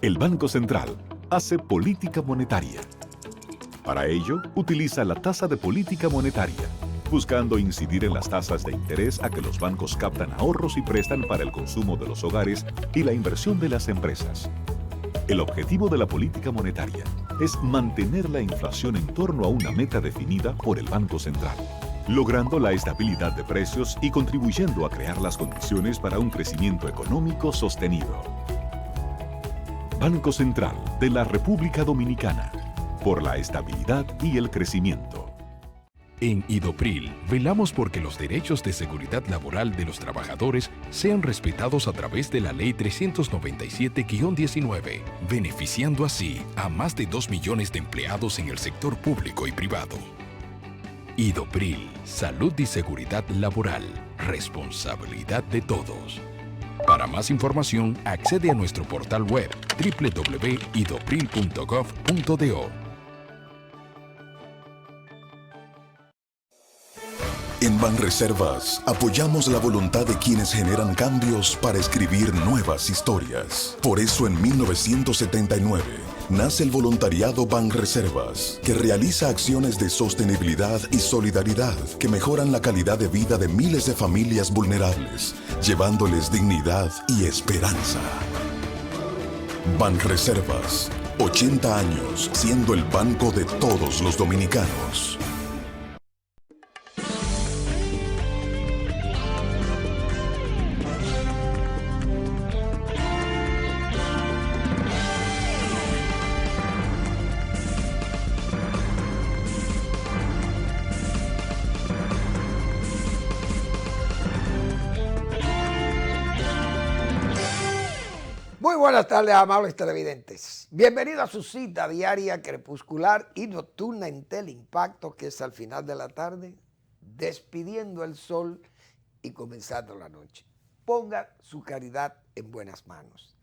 El Banco Central hace política monetaria. Para ello, utiliza la tasa de política monetaria, buscando incidir en las tasas de interés a que los bancos captan ahorros y prestan para el consumo de los hogares y la inversión de las empresas. El objetivo de la política monetaria es mantener la inflación en torno a una meta definida por el Banco Central, logrando la estabilidad de precios y contribuyendo a crear las condiciones para un crecimiento económico sostenido. Banco Central de la República Dominicana, por la estabilidad y el crecimiento. En Idopril, velamos porque los derechos de seguridad laboral de los trabajadores sean respetados a través de la Ley 397-19, beneficiando así a más de 2 millones de empleados en el sector público y privado. Idopril, salud y seguridad laboral, responsabilidad de todos. Para más información, accede a nuestro portal web www.idopril.gov.do. En Banreservas apoyamos la voluntad de quienes generan cambios para escribir nuevas historias. Por eso en 1979 nace el voluntariado Banreservas, que realiza acciones de sostenibilidad y solidaridad que mejoran la calidad de vida de miles de familias vulnerables, llevándoles dignidad y esperanza. Banreservas, 80 años siendo el banco de todos los dominicanos. Muy buenas tardes, amables televidentes. Bienvenido a su cita diaria, crepuscular y nocturna en Teleimpacto, que es al final de la tarde, despidiendo el sol y comenzando la noche. Ponga su caridad en buenas manos.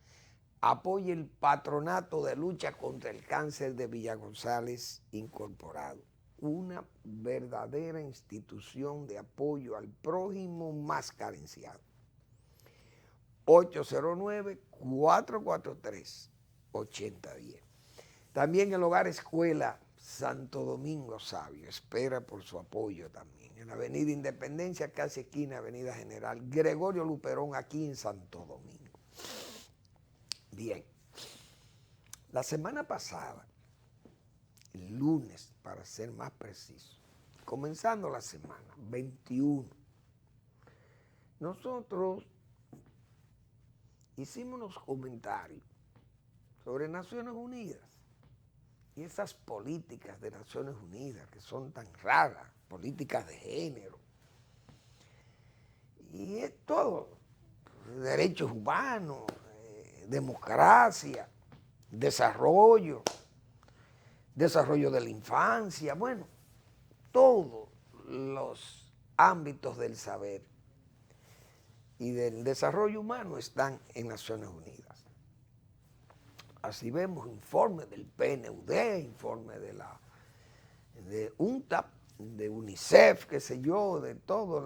Apoye el Patronato de Lucha contra el Cáncer de Villa González Incorporado, una verdadera institución de apoyo al prójimo más carenciado. 809-443-8010. También el Hogar Escuela Santo Domingo Sabio espera por su apoyo también. En la Avenida Independencia, casi esquina Avenida General Gregorio Luperón, aquí en Santo Domingo. Bien, la semana pasada, el lunes para ser más preciso, comenzando la semana, 21, nosotros hicimos unos comentarios sobre Naciones Unidas y esas políticas de Naciones Unidas que son tan raras, políticas de género. Y es todo, derechos humanos, democracia, desarrollo de la infancia, bueno, todos los ámbitos del saber y del desarrollo humano están en Naciones Unidas. Así vemos informes del PNUD, informes de UNTAP, de UNICEF, qué sé yo, de todo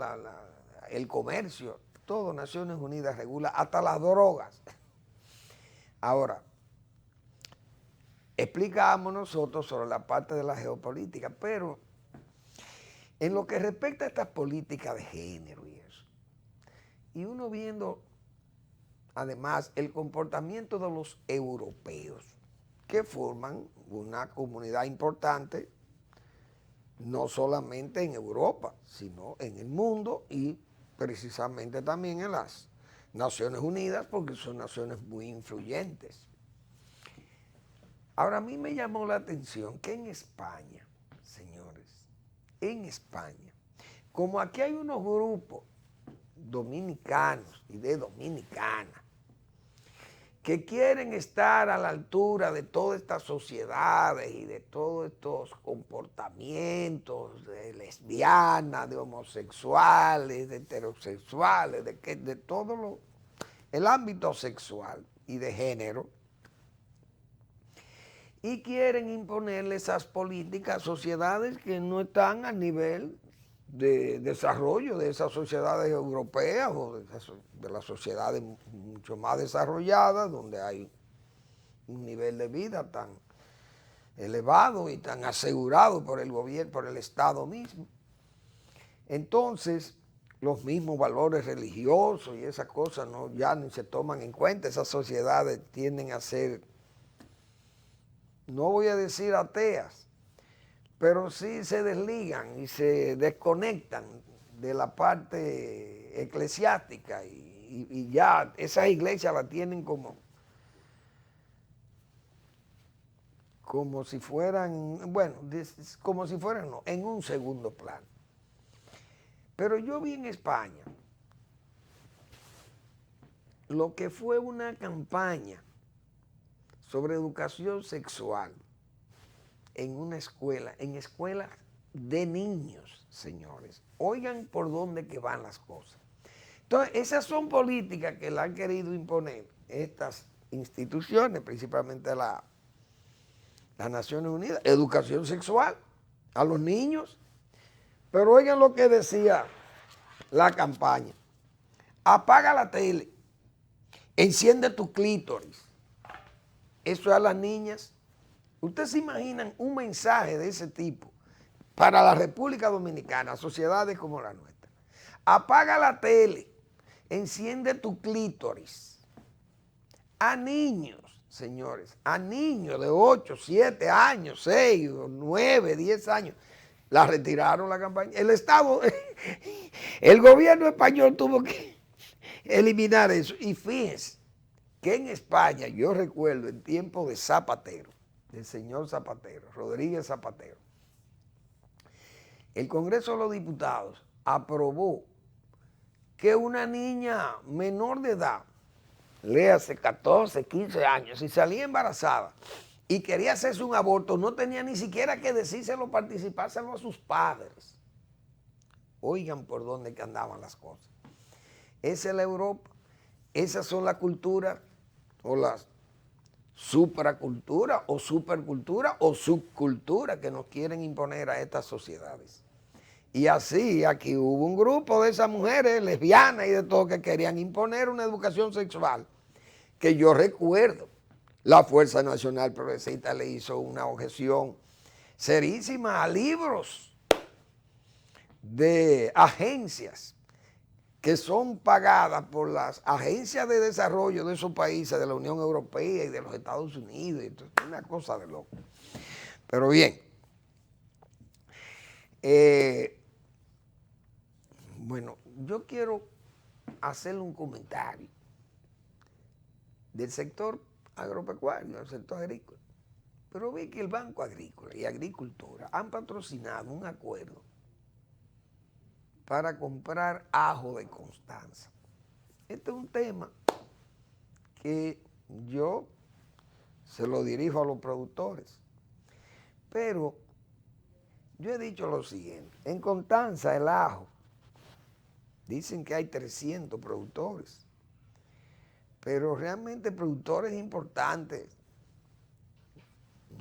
el comercio, todo Naciones Unidas regula, hasta las drogas. Ahora, explicamos nosotros sobre la parte de la geopolítica, pero en lo que respecta a estas políticas de género y eso, y uno viendo además el comportamiento de los europeos, que forman una comunidad importante, no solamente en Europa, sino en el mundo y precisamente también en las Naciones Unidas, porque son naciones muy influyentes. Ahora, a mí me llamó la atención que en España, señores, en España, como aquí hay unos grupos dominicanos y de dominicanas que quieren estar a la altura de todas estas sociedades y de todos estos comportamientos de lesbianas, de homosexuales, de heterosexuales, de todo el ámbito sexual y de género, y quieren imponerle esas políticas a sociedades que no están al nivel de desarrollo de esas sociedades europeas o de las sociedades mucho más desarrolladas, donde hay un nivel de vida tan elevado y tan asegurado por el gobierno, por el Estado mismo. Entonces, los mismos valores religiosos y esas cosas ya ni se toman en cuenta. Esas sociedades tienden a ser, no voy a decir ateas, pero sí se desligan y se desconectan de la parte eclesiástica y ya esas iglesias las tienen como si fueran, bueno, como si fueran, no, en un segundo plano. Pero yo vi en España lo que fue una campaña sobre educación sexual en una escuela, en escuelas de niños, señores. Oigan por dónde que van las cosas. Entonces, esas son políticas que la han querido imponer estas instituciones, principalmente las Naciones Unidas, educación sexual a los niños. Pero oigan lo que decía la campaña. Apaga la tele, enciende tu clítoris. Eso es a las niñas. ¿Ustedes se imaginan un mensaje de ese tipo para la República Dominicana, sociedades como la nuestra? Apaga la tele, enciende tu clítoris. A niños, señores, a niños de 8, 7 años, 6, 9, 10 años. La retiraron la campaña. El Estado, el gobierno español tuvo que eliminar eso. Y fíjense que en España, yo recuerdo en tiempo de Zapatero, del señor Zapatero, Rodríguez Zapatero, el Congreso de los Diputados aprobó que una niña menor de edad, léase 14, 15 años, si salía embarazada y quería hacerse un aborto, no tenía ni siquiera que decírselo, participárselo a sus padres. Oigan por dónde que andaban las cosas. Esa es la Europa, esas son las culturas o las supracultura o supercultura o subcultura que nos quieren imponer a estas sociedades. Y así aquí hubo un grupo de esas mujeres lesbianas y de todo que querían imponer una educación sexual que yo recuerdo. La Fuerza Nacional Progresista le hizo una objeción serísima a libros de agencias que son pagadas por las agencias de desarrollo de esos países, de la Unión Europea y de los Estados Unidos. Entonces, una cosa de loco. Pero bien, bueno, yo quiero hacerle un comentario del sector agropecuario, del sector agrícola. Pero vi que el Banco Agrícola y Agricultura han patrocinado un acuerdo para comprar ajo de Constanza. Este es un tema que yo se lo dirijo a los productores. Pero yo he dicho lo siguiente, en Constanza el ajo, dicen que hay 300 productores, pero realmente productores importantes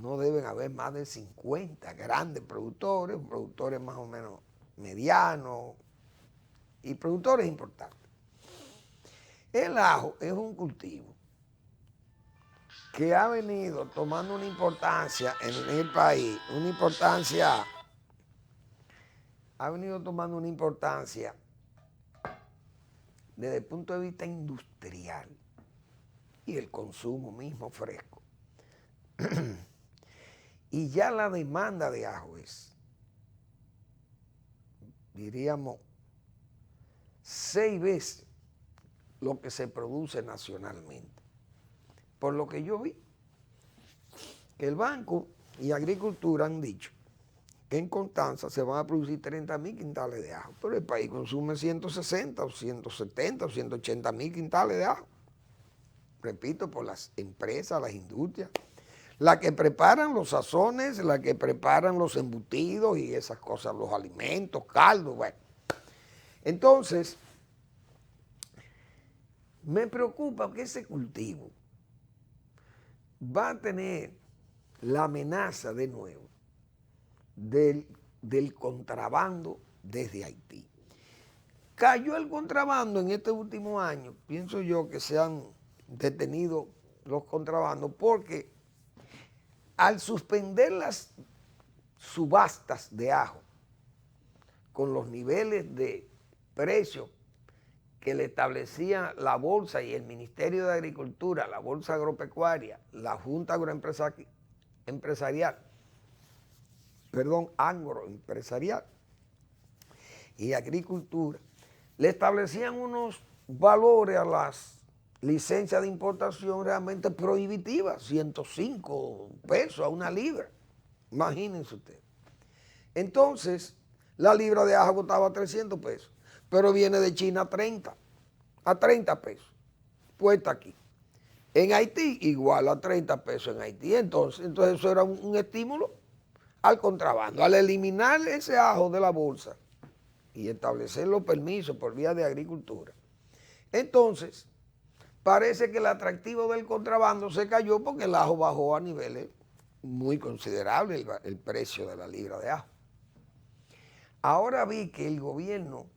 no deben haber más de 50 grandes productores más o menos medianos y productores importantes. El ajo es un cultivo que ha venido tomando una importancia en el país, ha venido tomando una importancia desde el punto de vista industrial y el consumo mismo fresco. Y ya la demanda de ajo es, diríamos, 6 veces lo que se produce nacionalmente. Por lo que yo vi, que el Banco y Agricultura han dicho que en Constanza se van a producir 30.000 quintales de ajo, pero el país consume 160 o 170 o 180.000 quintales de ajo. Repito, por las empresas, las industrias, las que preparan los sazones, las que preparan los embutidos y esas cosas, los alimentos, caldos, bueno. Entonces, me preocupa que ese cultivo va a tener la amenaza de nuevo del contrabando desde Haití. Cayó el contrabando en este último año, pienso yo que se han detenido los contrabandos porque al suspender las subastas de ajo con los niveles de precios que le establecían la Bolsa y el Ministerio de Agricultura, la Bolsa Agropecuaria, la Junta Agroempresarial, Agroempresarial y Agricultura, le establecían unos valores a las licencias de importación realmente prohibitivas, 105 pesos a una libra, imagínense ustedes. Entonces, la libra de ajo costaba 300 pesos, pero viene de China a 30 pesos, puesta aquí. En Haití, igual a 30 pesos en Haití. Entonces eso era un estímulo al contrabando. Al eliminar ese ajo de la bolsa y establecer los permisos por vía de agricultura, entonces parece que el atractivo del contrabando se cayó porque el ajo bajó a niveles muy considerables, el precio de la libra de ajo. Ahora vi que el gobierno,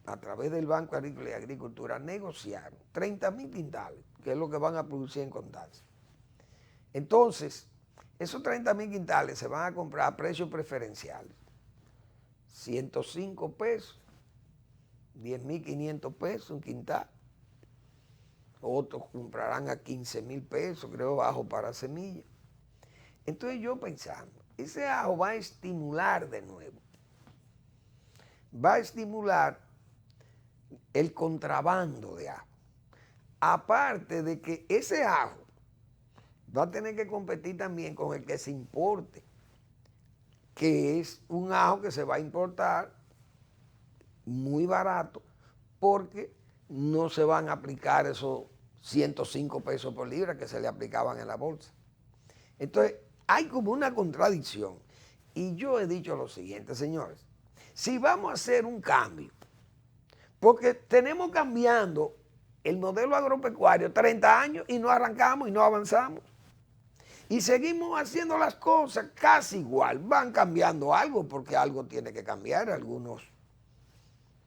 a través del Banco Agrícola y Agricultura, negociaron 30,000 quintales, que es lo que van a producir en Constanza. Entonces, esos 30,000 quintales se van a comprar a precios preferenciales. 105 pesos, 10,500 pesos un quintal. Otros comprarán a 15,000 pesos, creo, bajo para semilla. Entonces yo pensando, ese ajo va a estimular de nuevo. Va a estimular el contrabando de ajo. Aparte de que ese ajo va a tener que competir también con el que se importe, que es un ajo que se va a importar muy barato porque no se van a aplicar esos 105 pesos por libra que se le aplicaban en la bolsa. Entonces, hay como una contradicción. Y yo he dicho lo siguiente, señores. Si vamos a hacer un cambio, porque tenemos cambiando el modelo agropecuario 30 años y no arrancamos y no avanzamos. Y seguimos haciendo las cosas casi igual. Van cambiando algo porque algo tiene que cambiar. Algunos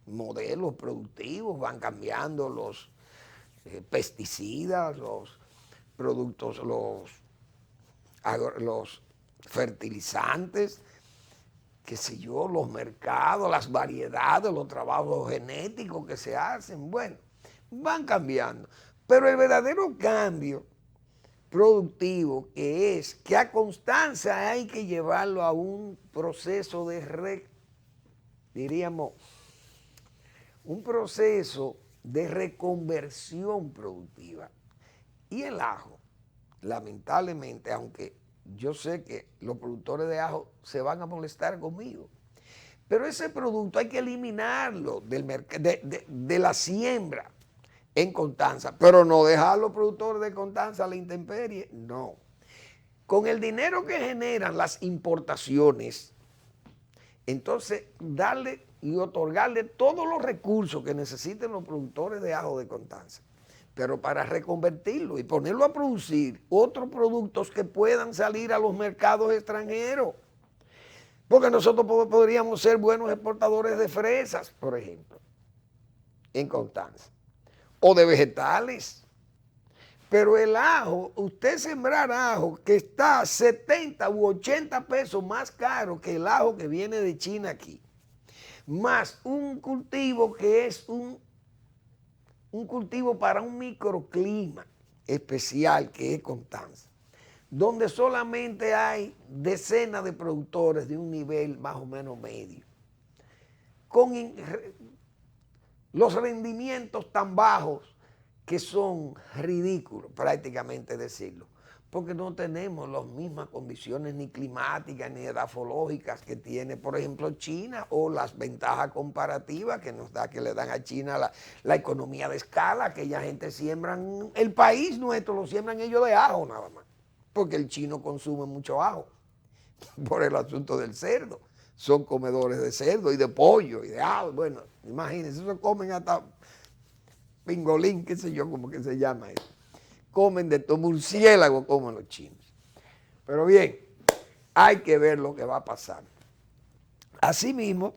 modelos productivos van cambiando, los pesticidas, los productos, los fertilizantes, qué sé yo, los mercados, las variedades, los trabajos genéticos que se hacen, bueno, van cambiando. Pero el verdadero cambio productivo que a Constanza hay que llevarlo a un proceso un proceso de reconversión productiva. Y el ajo, lamentablemente, aunque yo sé que los productores de ajo se van a molestar conmigo, pero ese producto hay que eliminarlo de la siembra en Constanza, pero no dejar a los productores de Constanza a la intemperie, no. Con el dinero que generan las importaciones, entonces darle y otorgarle todos los recursos que necesiten los productores de ajo de Constanza, pero para reconvertirlo y ponerlo a producir otros productos que puedan salir a los mercados extranjeros. Porque nosotros podríamos ser buenos exportadores de fresas, por ejemplo, en Constanza, o de vegetales. Pero el ajo, usted sembrar ajo que está 70 u 80 pesos más caro que el ajo que viene de China aquí, más un cultivo que es un cultivo para un microclima especial que es Constanza, donde solamente hay decenas de productores de un nivel más o menos medio, con los rendimientos tan bajos que son ridículos, prácticamente decirlo, porque no tenemos las mismas condiciones ni climáticas ni edafológicas que tiene, por ejemplo, China, o las ventajas comparativas que le dan a China la economía de escala. Aquella gente siembran, el país nuestro lo siembran ellos de ajo nada más, porque el chino consume mucho ajo por el asunto del cerdo. Son comedores de cerdo y de pollo y de ajo. Bueno, imagínense, eso comen hasta pingolín, qué sé yo, como que se llama eso. Comen de todo, murciélago como los chinos. Pero bien, hay que ver lo que va a pasar. Asimismo,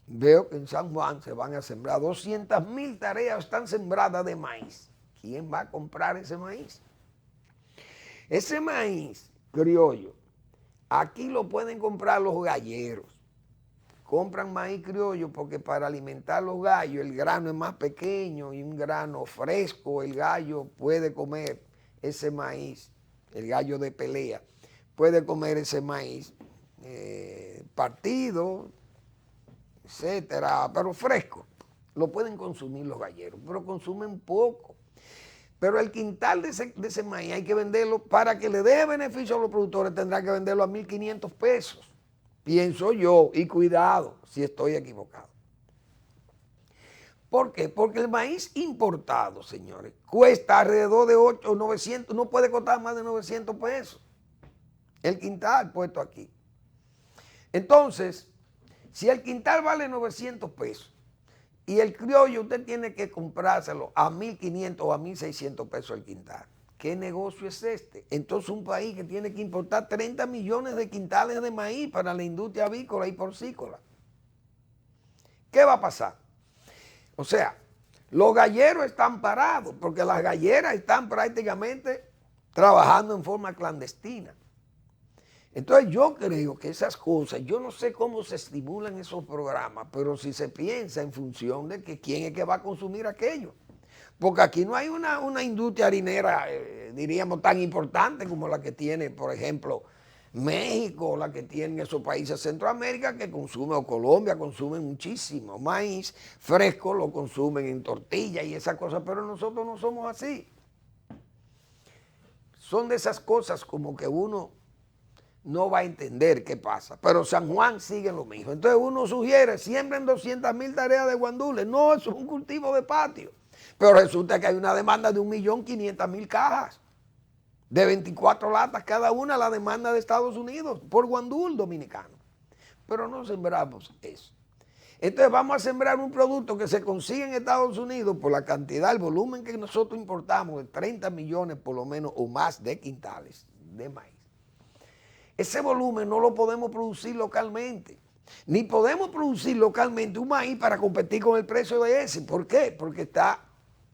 veo que en San Juan se van a sembrar 200,000 tareas, están sembradas de maíz. ¿Quién va a comprar ese maíz? Ese maíz criollo, aquí lo pueden comprar los galleros. Compran maíz criollo porque para alimentar los gallos el grano es más pequeño y un grano fresco, el gallo puede comer ese maíz, el gallo de pelea, puede comer ese maíz partido, etcétera, pero fresco. Lo pueden consumir los galleros, pero consumen poco. Pero el quintal de ese maíz hay que venderlo para que le dé beneficio a los productores, tendrá que venderlo a 1.500 pesos. Pienso yo, y cuidado si estoy equivocado. ¿Por qué? Porque el maíz importado, señores, cuesta alrededor de 8 o 900, no puede costar más de 900 pesos. El quintal puesto aquí. Entonces, si el quintal vale 900 pesos y el criollo usted tiene que comprárselo a 1.500 o a 1.600 pesos el quintal, ¿qué negocio es este? Entonces un país que tiene que importar 30 millones de quintales de maíz para la industria avícola y porcícola. ¿Qué va a pasar? O sea, los galleros están parados porque las galleras están prácticamente trabajando en forma clandestina. Entonces yo creo que esas cosas, yo no sé cómo se estimulan esos programas, pero si se piensa en función de que quién es que va a consumir aquello. Porque aquí no hay una industria harinera, diríamos, tan importante como la que tiene, por ejemplo, México, la que tienen esos países de Centroamérica que consumen, o Colombia, consumen muchísimo maíz fresco, lo consumen en tortilla y esas cosas, pero nosotros no somos así. Son de esas cosas como que uno no va a entender qué pasa, pero San Juan sigue lo mismo. Entonces uno sugiere, siembren 200,000 tareas de guandules. No, eso es un cultivo de patio. Pero resulta que hay una demanda de 1.500.000 cajas, de 24 latas cada una, la demanda de Estados Unidos por guandul dominicano. Pero no sembramos eso. Entonces vamos a sembrar un producto que se consigue en Estados Unidos por la cantidad, el volumen que nosotros importamos, de 30 millones por lo menos o más de quintales de maíz. Ese volumen no lo podemos producir localmente, ni podemos producir localmente un maíz para competir con el precio de ese. ¿Por qué? Porque está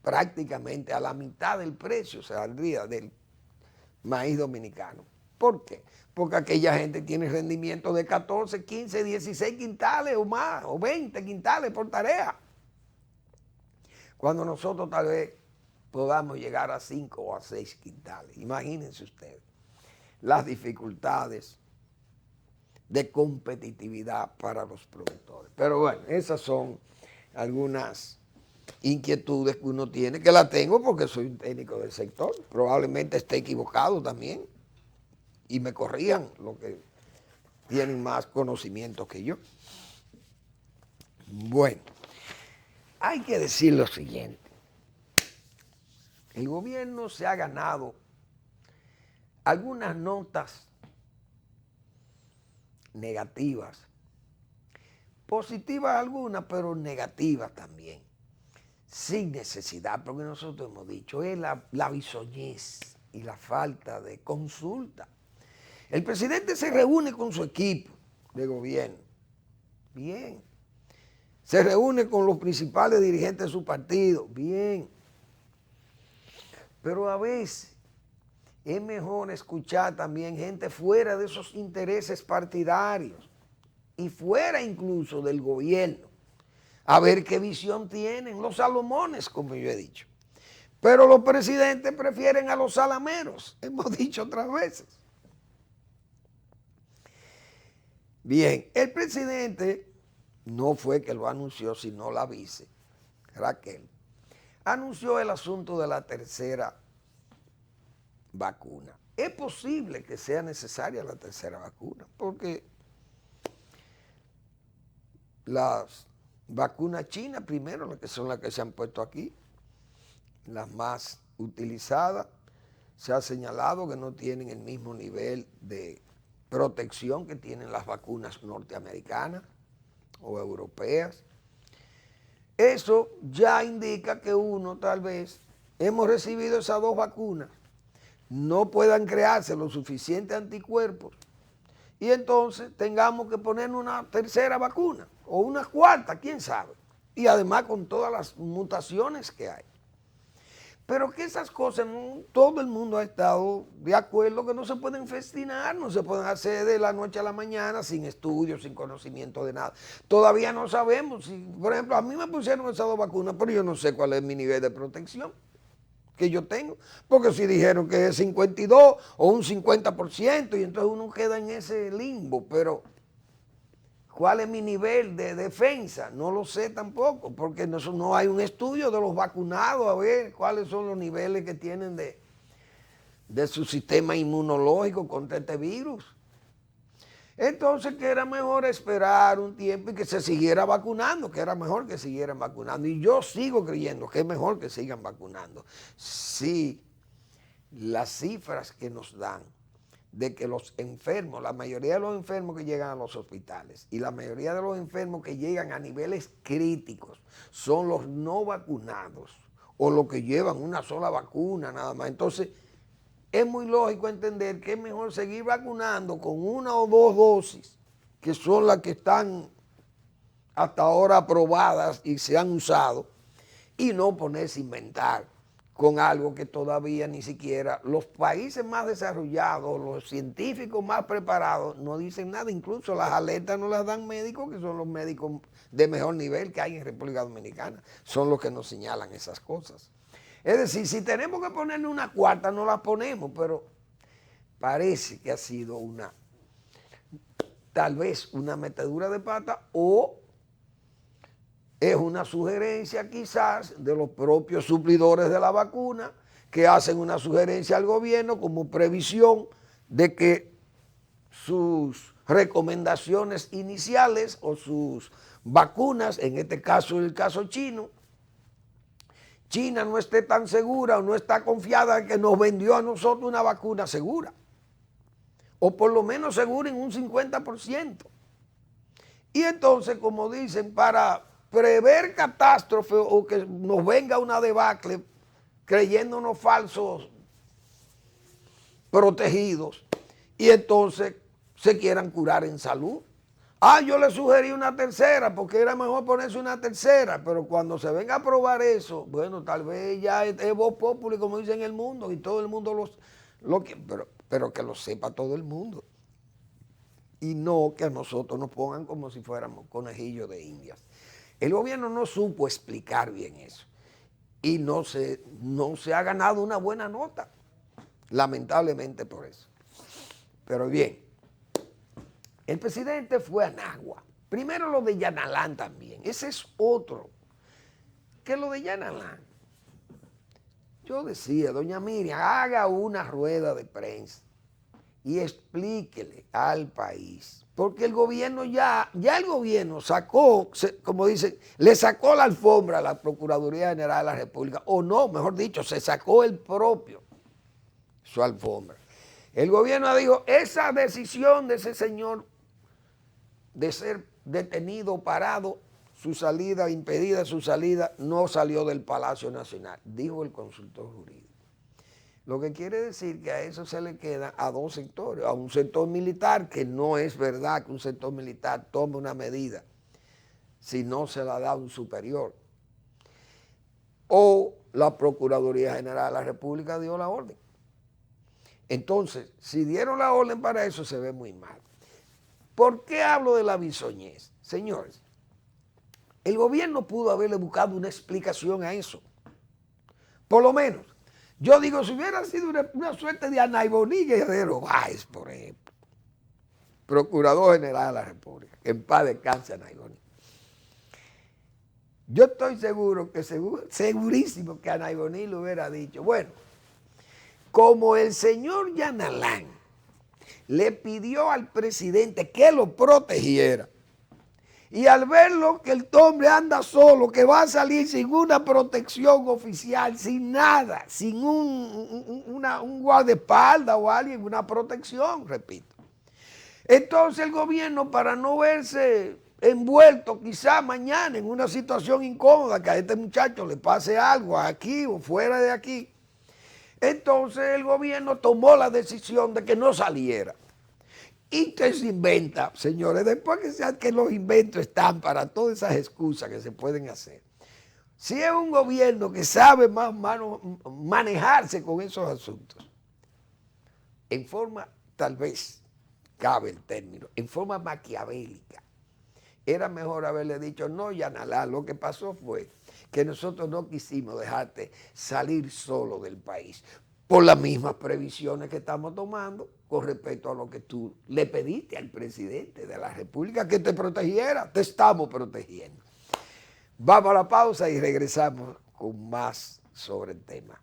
prácticamente a la mitad del precio, saldría del maíz dominicano. ¿Por qué? Porque aquella gente tiene rendimiento de 14, 15, 16 quintales o más, o 20 quintales por tarea. Cuando nosotros tal vez podamos llegar a 5 o a 6 quintales. Imagínense ustedes las dificultades de competitividad para los productores. Pero bueno, esas son algunas inquietudes que uno tiene, que las tengo porque soy un técnico del sector. Probablemente esté equivocado también y me corrijan los que tienen más conocimiento que yo. Bueno, hay que decir lo siguiente. El gobierno se ha ganado algunas notas negativas, positivas algunas, pero negativas también, sin necesidad, porque nosotros hemos dicho, es la bisoñez y la falta de consulta. El presidente se reúne con su equipo de gobierno, bien, se reúne con los principales dirigentes de su partido, bien, pero a veces es mejor escuchar también gente fuera de esos intereses partidarios y fuera incluso del gobierno, a ver qué visión tienen los salomones, como yo he dicho. Pero los presidentes prefieren a los salameros, hemos dicho otras veces. Bien, el presidente no fue que lo anunció, sino la vice, Raquel, anunció el asunto de la tercera vacuna. Es posible que sea necesaria la tercera vacuna, porque las vacunas chinas, primero, las que son las que se han puesto aquí, las más utilizadas, se ha señalado que no tienen el mismo nivel de protección que tienen las vacunas norteamericanas o europeas. Eso ya indica que uno, tal vez, hemos recibido esas dos vacunas, no puedan crearse los suficientes anticuerpos y entonces tengamos que poner una tercera vacuna o una cuarta, quién sabe, y además con todas las mutaciones que hay. Pero que esas cosas, todo el mundo ha estado de acuerdo que no se pueden festinar, no se pueden hacer de la noche a la mañana sin estudios, sin conocimiento de nada. Todavía no sabemos, si, por ejemplo, a mí me pusieron esas 2 vacunas, pero yo no sé cuál es mi nivel de protección que yo tengo, porque si dijeron que es 52 o un 50%, y entonces uno queda en ese limbo, pero ¿cuál es mi nivel de defensa? No lo sé tampoco, porque no hay un estudio de los vacunados a ver cuáles son los niveles que tienen de su sistema inmunológico contra este virus. Entonces que era mejor esperar un tiempo y que se siguiera vacunando, que era mejor que siguieran vacunando. Y yo sigo creyendo que es mejor que sigan vacunando. Sí, las cifras que nos dan de que los enfermos, la mayoría de los enfermos que llegan a los hospitales y la mayoría de los enfermos que llegan a niveles críticos son los no vacunados o los que llevan una sola vacuna nada más. Entonces, es muy lógico entender que es mejor seguir vacunando con 1 o 2 dosis, que son las que están hasta ahora aprobadas y se han usado, y no ponerse a inventar con algo que todavía ni siquiera los países más desarrollados, los científicos más preparados, no dicen nada. Incluso las alertas no las dan médicos, que son los médicos de mejor nivel que hay en República Dominicana, son los que nos señalan esas cosas. Es decir, si tenemos que ponerle una 4ª, no la ponemos, pero parece que ha sido tal vez una metedura de pata, o es una sugerencia quizás de los propios suplidores de la vacuna, que hacen una sugerencia al gobierno como previsión de que sus recomendaciones iniciales o sus vacunas, en este caso el caso chino, China no esté tan segura o no está confiada en que nos vendió a nosotros una vacuna segura, o por lo menos segura en un 50%. Y entonces, como dicen, para prever catástrofe o que nos venga una debacle creyéndonos falsos protegidos, y entonces se quieran curar en salud. Yo le sugerí una 3ª porque era mejor ponerse una 3ª, pero cuando se venga a probar eso, bueno, tal vez ya es voz populi, como dicen en el mundo, y todo el mundo pero que lo sepa todo el mundo. Y no que a nosotros nos pongan como si fuéramos conejillos de indias. El gobierno no supo explicar bien eso y no se ha ganado una buena nota, lamentablemente por eso. Pero bien, el presidente fue a Nagua. Primero lo de Yanalán también. Ese es otro. Que lo de Yanalán. Yo decía, doña Miriam, haga una rueda de prensa y explíquele al país. Porque el gobierno ya el gobierno sacó, como dicen, le sacó la alfombra a la Procuraduría General de la República. O no, mejor dicho, se sacó el propio su alfombra. El gobierno dijo, esa decisión de ese señor de ser detenido, parado, su salida, impedida su salida, no salió del Palacio Nacional, dijo el consultor jurídico. Lo que quiere decir que a eso se le queda a 2 sectores, a un sector militar, que no es verdad que un sector militar tome una medida si no se la da un superior, o la Procuraduría General de la República dio la orden. Entonces, si dieron la orden para eso, se ve muy mal. ¿Por qué hablo de la bisoñez? Señores, el gobierno pudo haberle buscado una explicación a eso. Por lo menos, yo digo, si hubiera sido una suerte de Anaiboní Guerrero Báez, por ejemplo, Procurador General de la República, que en paz descanse Anaiboní. Yo estoy seguro, segurísimo que Anaiboní le hubiera dicho, bueno, como el señor Yanalán le pidió al presidente que lo protegiera, y al verlo que el hombre anda solo, que va a salir sin una protección oficial, sin nada, sin un guardaespaldas o alguien, una protección, repito. Entonces el gobierno, para no verse envuelto quizá mañana en una situación incómoda, que a este muchacho le pase algo aquí o fuera de aquí, entonces el gobierno tomó la decisión de que no saliera. Y que se inventa, señores, después que los inventos están para todas esas excusas que se pueden hacer, Si es un gobierno que sabe más o menos manejarse con esos asuntos, en forma, tal vez, cabe el término, en forma maquiavélica, era mejor haberle dicho, no, Yanalá, lo que pasó fue que nosotros no quisimos dejarte salir solo del país por las mismas previsiones que estamos tomando con respecto a lo que tú le pediste al presidente de la República que te protegiera. Te estamos protegiendo. Vamos a la pausa y regresamos con más sobre el tema.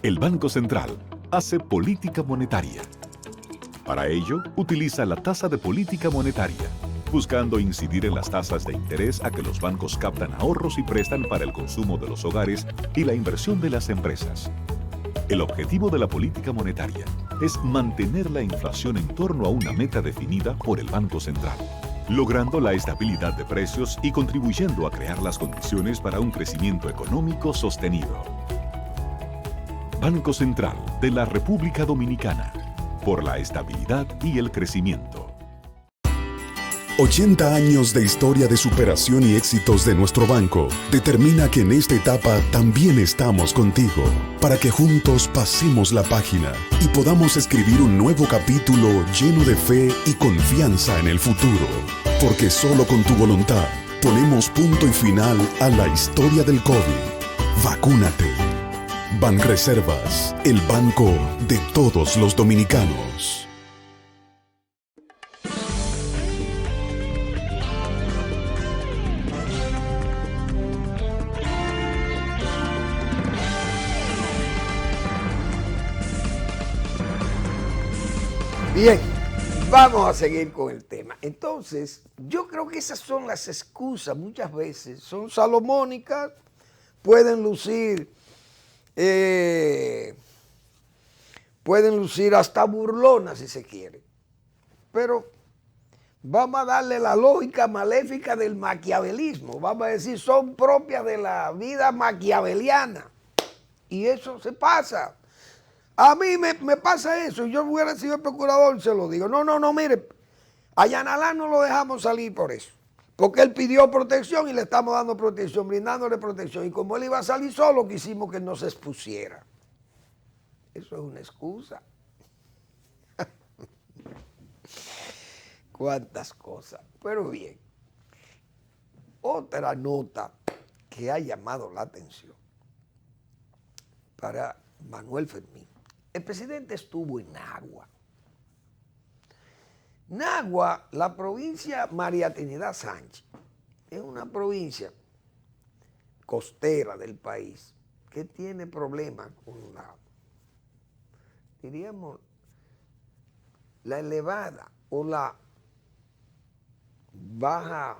El Banco Central hace política monetaria. Para ello, utiliza la tasa de política monetaria, buscando incidir en las tasas de interés a que los bancos captan ahorros y prestan para el consumo de los hogares y la inversión de las empresas. El objetivo de la política monetaria es mantener la inflación en torno a una meta definida por el Banco Central, logrando la estabilidad de precios y contribuyendo a crear las condiciones para un crecimiento económico sostenido. Banco Central de la República Dominicana, por la estabilidad y el crecimiento. 80 años de historia de superación y éxitos de nuestro banco determina que en esta etapa también estamos contigo, para que juntos pasemos la página y podamos escribir un nuevo capítulo lleno de fe y confianza en el futuro. Porque solo con tu voluntad ponemos punto y final a la historia del COVID. Vacúnate. Banreservas, el banco de todos los dominicanos. Bien, vamos a seguir con el tema. Entonces, yo creo que esas son las excusas, muchas veces son salomónicas, pueden lucir hasta burlonas si se quiere, pero vamos a darle la lógica maléfica del maquiavelismo, vamos a decir, son propias de la vida maquiaveliana, y eso se pasa. A mí me pasa eso, y yo hubiera sido el procurador, se lo digo, no, mire, a Yanalá no lo dejamos salir por eso, porque él pidió protección y le estamos dando protección, brindándole protección. Y como él iba a salir solo, quisimos que no se expusiera. Eso es una excusa. Cuántas cosas. Pero bien, otra nota que ha llamado la atención para Manuel Fermín. El presidente estuvo en Nagua. Nagua, la provincia María Trinidad Sánchez, es una provincia costera del país que tiene problemas con diríamos, la elevada o la baja,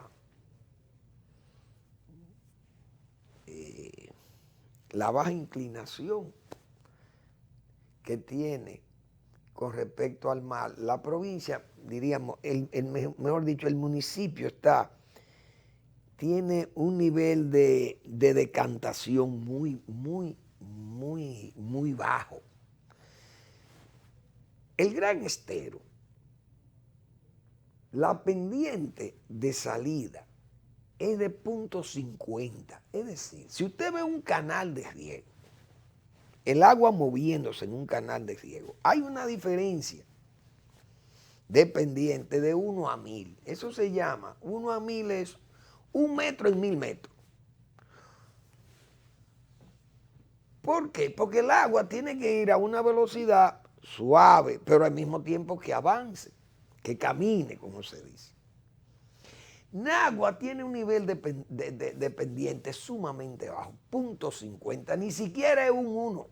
inclinación que tiene con respecto al mar. La provincia, diríamos, mejor dicho, el municipio tiene un nivel de decantación muy bajo. El Gran Estero, la pendiente de salida es de .50. Es decir, si usted ve un canal de riego, el agua moviéndose en un canal de riego, hay una diferencia de pendiente de 1 a 1000. Eso se llama, 1 a 1000 es 1 metro en 1000 metros. ¿Por qué? Porque el agua tiene que ir a una velocidad suave, pero al mismo tiempo que avance, que camine, como se dice. Nagua tiene un nivel de pendiente sumamente bajo, .50, ni siquiera es un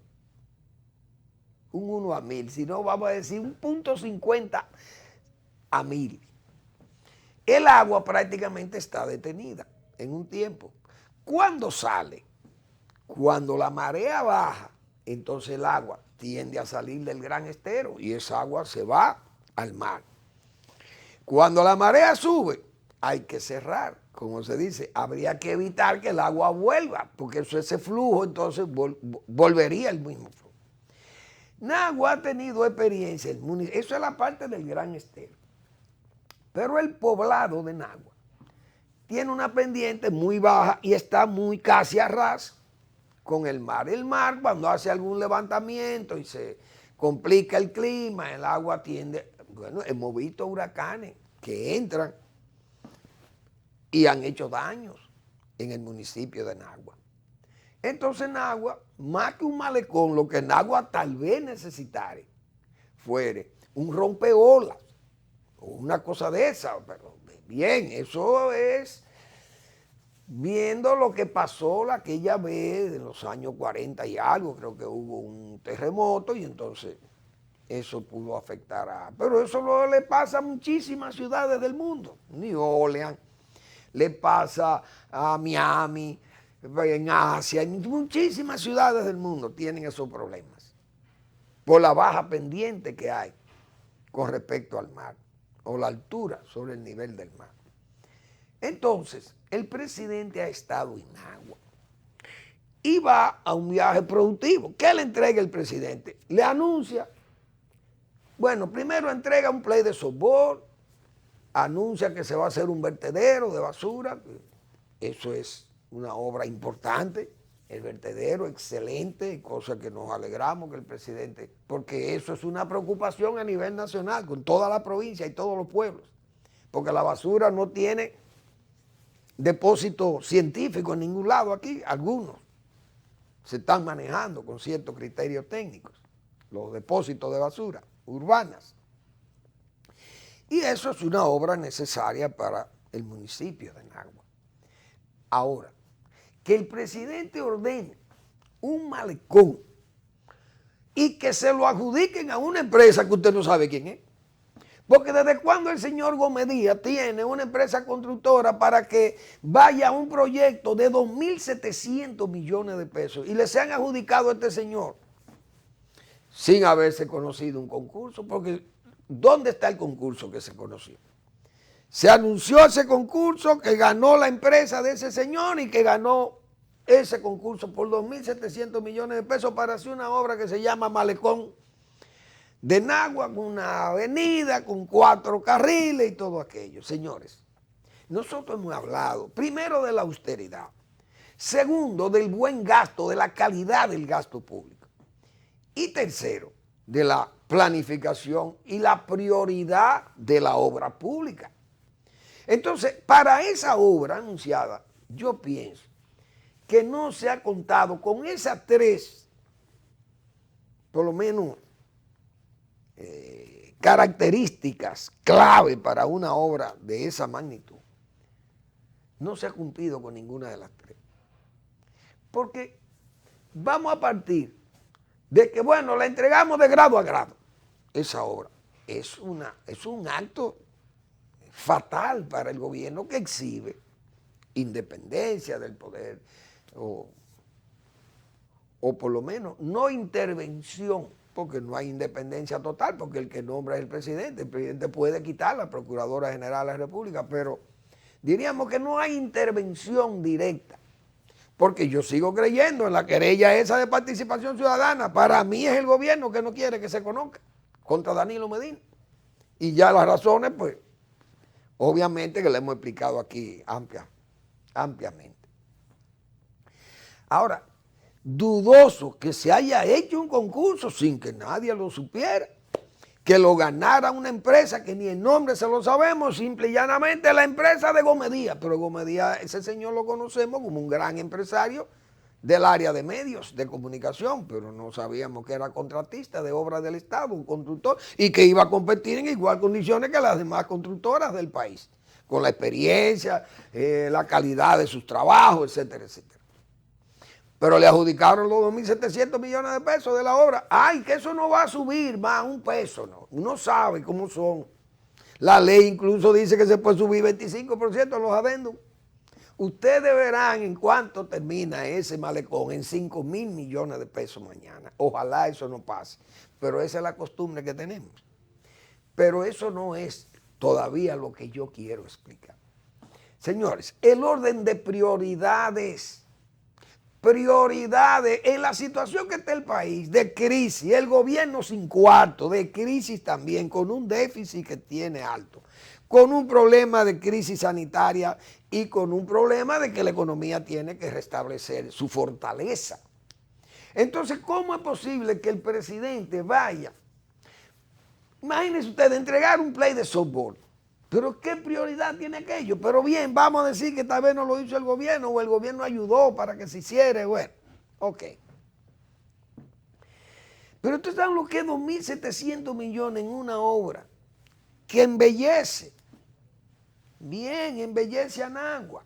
1 a 1000, sino vamos a decir un .50 a 1000. El agua prácticamente está detenida en un tiempo. ¿Cuándo sale? Cuando la marea baja entonces el agua tiende a salir del gran estero y esa agua se va al mar. Cuando la marea sube, hay que cerrar, como se dice, habría que evitar que el agua vuelva, porque ese flujo entonces volvería el mismo flujo. Nagua ha tenido experiencia, eso es la parte del gran estero, pero el poblado de Nagua tiene una pendiente muy baja y está muy casi a ras con el mar. El mar, cuando hace algún levantamiento y se complica el clima, el agua tiende, bueno, hemos visto huracanes que entran y han hecho daños en el municipio de Nagua. Entonces Nagua, más que un malecón, lo que Nagua tal vez necesitare fuere un rompeolas o una cosa de esa, pero bien, eso es viendo lo que pasó aquella vez en los años 40 y algo, creo que hubo un terremoto y entonces eso pudo afectar a... Pero eso no le pasa a muchísimas ciudades del mundo, New Orleans, le pasa a Miami, en Asia, en muchísimas ciudades del mundo tienen esos problemas por la baja pendiente que hay con respecto al mar o la altura sobre el nivel del mar. Entonces, el presidente ha estado en Nagua y va a un viaje productivo. ¿Qué le entrega el presidente? Le anuncia, bueno, primero entrega un play de softball, anuncia que se va a hacer un vertedero de basura, eso es una obra importante, el vertedero excelente, cosa que nos alegramos que el presidente, porque eso es una preocupación a nivel nacional, con toda la provincia y todos los pueblos, porque la basura no tiene depósito científico en ningún lado aquí, algunos se están manejando con ciertos criterios técnicos, los depósitos de basura urbanas. Y eso es una obra necesaria para el municipio de Nagua. Ahora, que el presidente ordene un malecón y que se lo adjudiquen a una empresa que usted no sabe quién es. Porque desde cuando el señor Gómez Díaz tiene una empresa constructora para que vaya a un proyecto de 2.700 millones de pesos y le sean adjudicado a este señor sin haberse conocido un concurso, porque ¿dónde está el concurso que se conoció? Se anunció ese concurso que ganó la empresa de ese señor y que ganó ese concurso por 2.700 millones de pesos para hacer una obra que se llama Malecón de Nagua, con una avenida, con 4 carriles y todo aquello. Señores, nosotros hemos hablado primero de la austeridad, segundo del buen gasto, de la calidad del gasto público y tercero de la planificación y la prioridad de la obra pública. Entonces, para esa obra anunciada, yo pienso que no se ha contado con esas 3, por lo menos, características clave para una obra de esa magnitud. No se ha cumplido con ninguna de las 3. Porque vamos a partir de que, bueno, la entregamos de grado a grado. Esa obra es un acto fatal para el gobierno que exhibe independencia del poder o por lo menos no intervención, porque no hay independencia total, porque el que nombra es el presidente puede quitar a la Procuradora General de la República, pero diríamos que no hay intervención directa, porque yo sigo creyendo en la querella esa de participación ciudadana. Para mí es el gobierno que no quiere que se conozca contra Danilo Medina, y ya las razones, pues, obviamente que le hemos explicado aquí ampliamente. Ahora, dudoso que se haya hecho un concurso sin que nadie lo supiera, que lo ganara una empresa que ni el nombre se lo sabemos, simple y llanamente la empresa de Gómez Díaz. Pero Gómez Díaz, ese señor lo conocemos como un gran empresario del área de medios de comunicación, pero no sabíamos que era contratista de obras del Estado, un constructor, y que iba a competir en igual condiciones que las demás constructoras del país, con la experiencia, la calidad de sus trabajos, etcétera, etcétera. Pero le adjudicaron los 2.700 millones de pesos de la obra. ¡Ay, que eso no va a subir más un peso! No. Uno sabe cómo son. La ley incluso dice que se puede subir 25% en los adendum. Ustedes verán en cuánto termina ese malecón, en 5,000 millones de pesos mañana. Ojalá eso no pase, pero esa es la costumbre que tenemos. Pero eso no es todavía lo que yo quiero explicar. Señores, el orden de prioridades en la situación que está el país, de crisis, el gobierno sin cuarto, de crisis también, con un déficit que tiene alto, con un problema de crisis sanitaria y con un problema de que la economía tiene que restablecer su fortaleza. Entonces, ¿cómo es posible que el presidente vaya? Imagínense ustedes, entregar un play de softball. ¿Pero qué prioridad tiene aquello? Pero bien, vamos a decir que tal vez no lo hizo el gobierno o el gobierno ayudó para que se hiciera. Bueno, ok. Pero ustedes saben lo que es 2.700 millones en una obra que embellece. Bien, embellece a Nagua.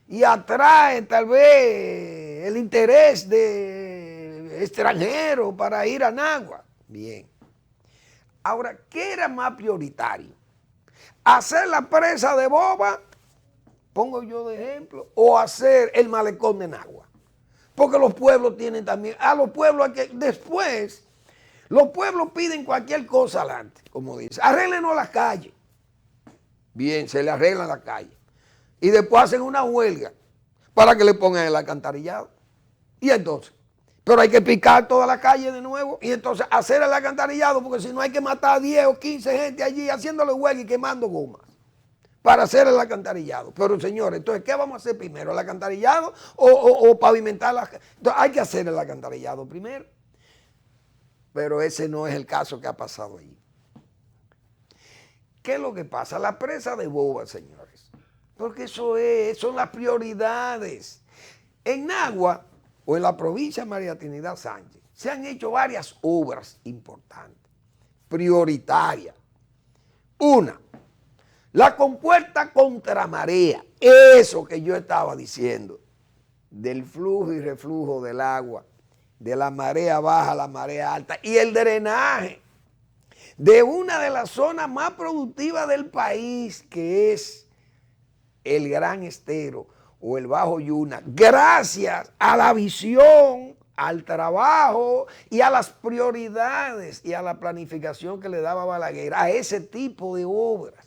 Y atrae tal vez el interés de extranjeros para ir a Nagua. Bien. Ahora, ¿qué era más prioritario? ¿Hacer la presa de Boba, pongo yo de ejemplo, o hacer el malecón de Nagua? Porque los pueblos tienen también, a los pueblos hay que, después, los pueblos piden cualquier cosa adelante, como dice, arréglenos la calle. Bien, se le arregla la calle. Y después hacen una huelga para que le pongan el alcantarillado. Y entonces, pero hay que picar toda la calle de nuevo y entonces hacer el alcantarillado, porque si no hay que matar a 10 o 15 gente allí haciéndole huelga y quemando gomas para hacer el alcantarillado. Pero señores, entonces, ¿qué vamos a hacer primero? ¿El alcantarillado o pavimentar la calle? Entonces, hay que hacer el alcantarillado primero. Pero ese no es el caso que ha pasado allí. ¿Qué es lo que pasa? La presa de Boba, señores. Porque son las prioridades. En Nagua, o en la provincia de María Trinidad Sánchez, se han hecho varias obras importantes, prioritarias. Una, la compuerta contra marea, eso que yo estaba diciendo, del flujo y reflujo del agua, de la marea baja a la marea alta, y el drenaje de una de las zonas más productivas del país, que es el Gran Estero, o el Bajo Yuna, gracias a la visión, al trabajo y a las prioridades y a la planificación que le daba Balaguer a ese tipo de obras.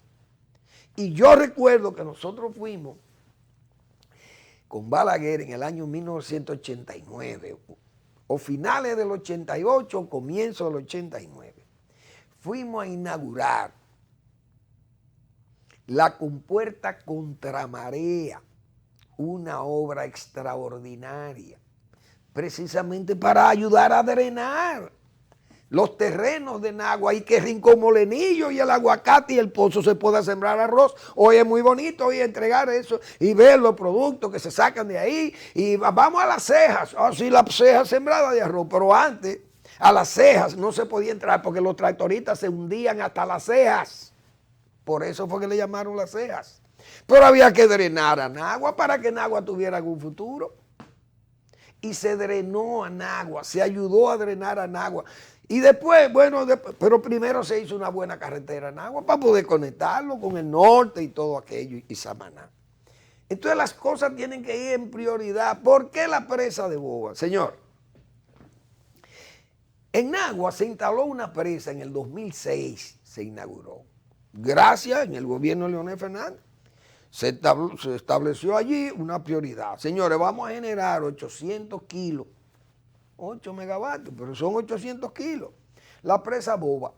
Y yo recuerdo que nosotros fuimos con Balaguer en el año 1989, o finales del 88, o comienzo del 89. Fuimos a inaugurar la compuerta Contramarea, una obra extraordinaria, precisamente para ayudar a drenar los terrenos de Nagua y que Rincón Molenillo y el aguacate y el pozo se pueda sembrar arroz. Hoy es muy bonito hoy entregar eso y ver los productos que se sacan de ahí y vamos a las cejas, sí, las cejas sembradas de arroz, pero antes a las cejas no se podía entrar porque los tractoristas se hundían hasta las cejas, por eso fue que le llamaron las cejas. Pero había que drenar a Nagua para que Nagua tuviera algún futuro. Y se drenó a Nagua, se ayudó a drenar a Nagua. Y después, bueno, pero primero se hizo una buena carretera a Nagua para poder conectarlo con el norte y todo aquello y Samaná. Entonces las cosas tienen que ir en prioridad. ¿Por qué la presa de Boba? Señor, en Nagua se instaló una presa en el 2006, se inauguró. Gracias en el gobierno de Leonel Fernández. Se estableció allí una prioridad. Señores, vamos a generar 800 kilos, 8 megavatios, pero son 800 kilos. La presa Boba,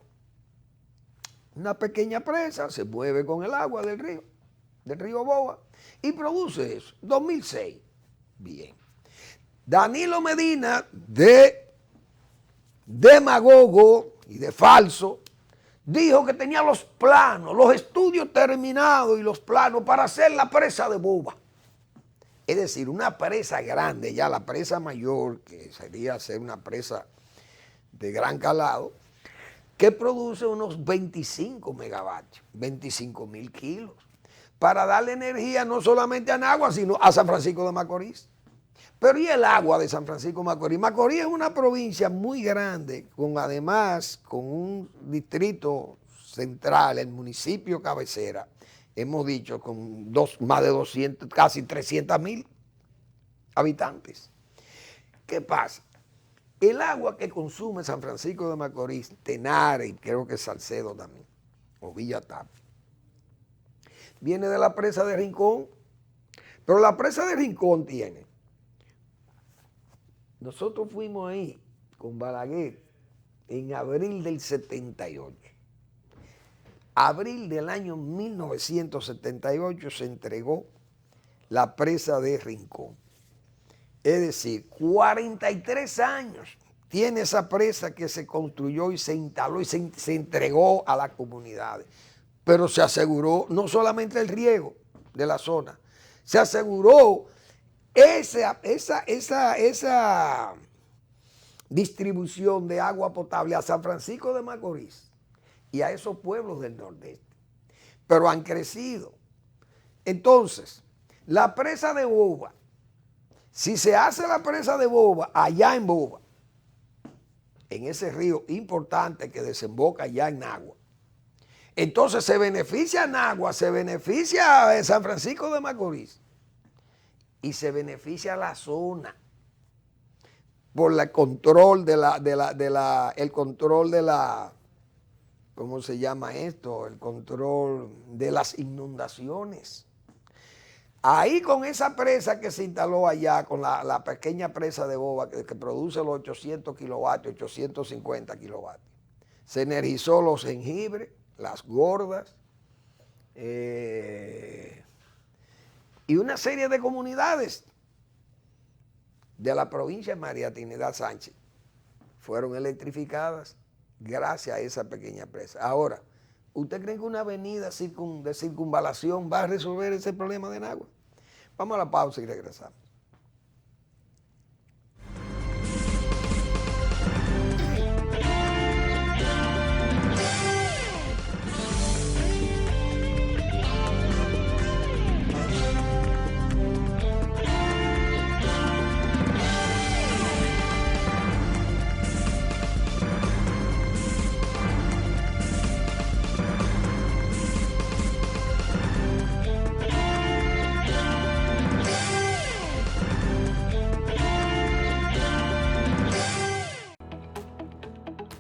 una pequeña presa, se mueve con el agua del río Boba, y produce eso. 2006, bien. Danilo Medina, de demagogo y de falso, dijo que tenía los planos, los estudios terminados y los planos para hacer la presa de Boba. Es decir, una presa grande, ya la presa mayor, que sería hacer una presa de gran calado, que produce unos 25 megavatios, 25,000 kilos, para darle energía no solamente a Nagua, sino a San Francisco de Macorís. Pero ¿y el agua de San Francisco de Macorís? Macorís es una provincia muy grande, además con un distrito central, el municipio cabecera, hemos dicho, con más de 200, casi 300,000 habitantes. ¿Qué pasa? El agua que consume San Francisco de Macorís, Tenares y creo que Salcedo también, o Villa Tapia, viene de la presa de Rincón, pero la presa de Rincón tiene. Nosotros fuimos ahí con Balaguer en abril del 78. Abril del año 1978 se entregó la presa de Rincón. Es decir, 43 años tiene esa presa que se construyó y se instaló y se entregó a las comunidades. Pero se aseguró no solamente el riego de la zona, se aseguró esa distribución de agua potable a San Francisco de Macorís y a esos pueblos del Nordeste. Pero han crecido. Entonces, la presa de Boba, si se hace la presa de Boba allá en Boba, en ese río importante que desemboca allá en Nagua, entonces se beneficia a Nagua, se beneficia a San Francisco de Macorís y se beneficia a la zona por el control ¿cómo se llama esto? El control de las inundaciones. Ahí con esa presa que se instaló allá, con la pequeña presa de Boba que produce los 800 kilovatios, 850 kilovatios, se energizó los Jengibres, las Gordas, y una serie de comunidades de la provincia de María Trinidad Sánchez fueron electrificadas gracias a esa pequeña presa. Ahora, ¿usted cree que una avenida de circunvalación va a resolver ese problema de Nagua? Vamos a la pausa y regresamos.